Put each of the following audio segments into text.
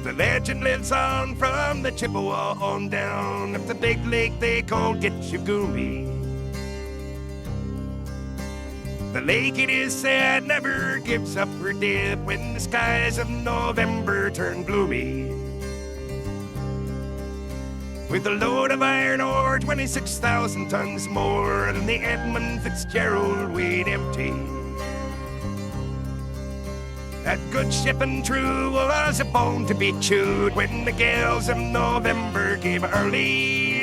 The legend lives on from the Chippewa on down up the big lake they call Gitchagumi. The lake, it is said, never gives up her dead when the skies of November turn gloomy. With a load of iron ore, 26,000 tons more than the Edmund Fitzgerald weighed empty. That good ship and true was a bone to be chewed when the gales of November gave early.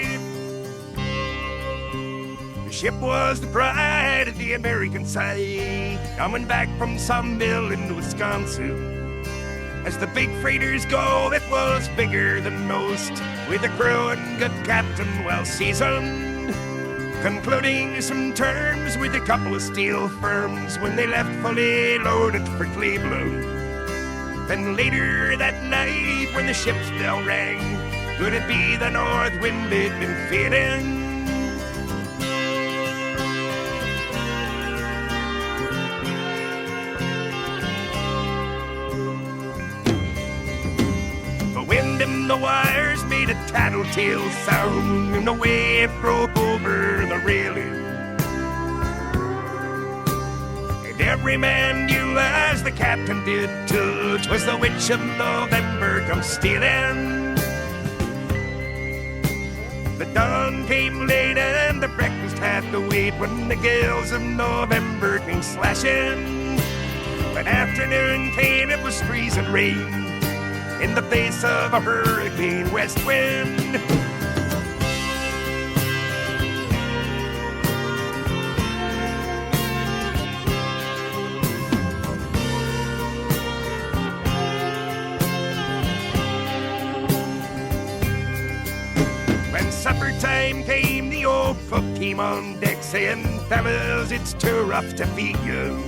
The ship was the pride of the American side, coming back from some mill in Wisconsin. As the big freighters go, it was bigger than most, with a crew and good captain well seasoned. Concluding some terms with a couple of steel firms when they left fully loaded for Cleveland. Then later that night when the ship's bell rang, could it be the north wind they'd been feeling? The wind in the wires made a tattletale sound, and the wave broke over the railing. And every man knew, as the captain did too, 'twas the witch of November come stealing. The dawn came late and the breakfast had to wait when the gales of November came slashing. When afternoon came, it was freezing rain in the face of a hurricane west wind. When supper time came, the old cook came on deck saying, "Fellas, it's too rough to feed you."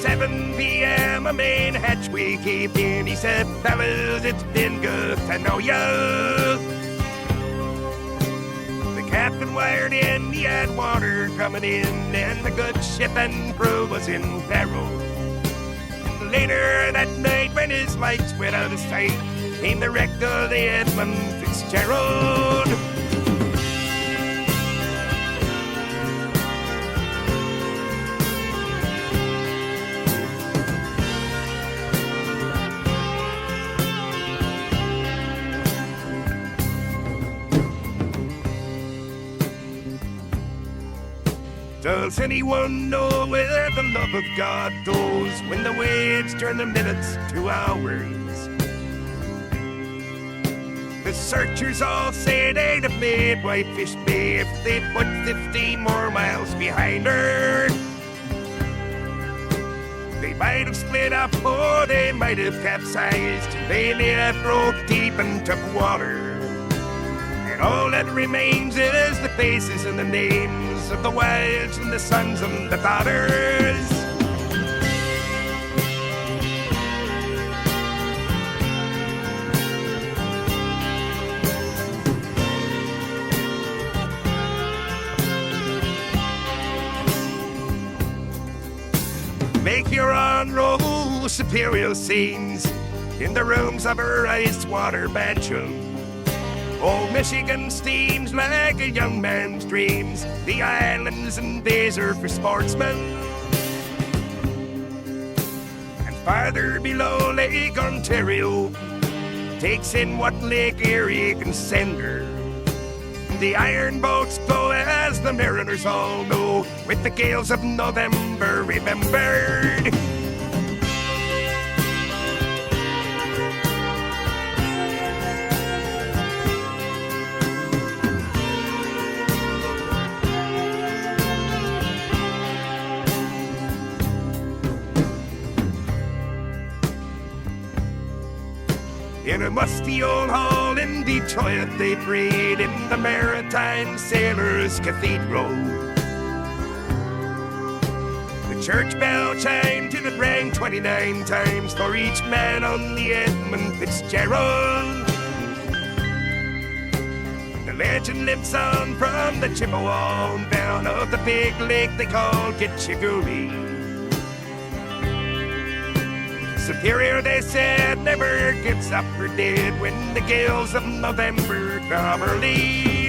7 p.m. a main hatchway caved in. He said, "Fellas, it's been good to know ya." The captain wired in, he had water coming in, and the good ship and crew was in peril. And later that night, when his lights went out of sight, came the wreck of the Edmund Fitzgerald. Does anyone know where the love of God goes when the waves turn the minutes to hours? The searchers all say they'd have made Whitefish Bay if they put 15 more miles behind her. They might have split up or they might have capsized. They may have broke deep and took water. And all that remains is the faces and the names of the wives and the sons and the daughters. Make your on-roll superior scenes in the rooms of her ice water mansion. Old Michigan steams like a young man's dreams. The islands and bays are for sportsmen. And farther below, Lake Ontario takes in what Lake Erie can send her. The iron boats go, as the mariners all know, with the gales of November remembered. In a musty old hall in Detroit, they prayed in the Maritime Sailors' Cathedral. The church bell chimed till it rang 29 times for each man on the Edmund Fitzgerald. The legend lives on from the Chippewa down of the big lake they call Gitchagumi. Superior, they said, never gets up for dead when the gales of November come early.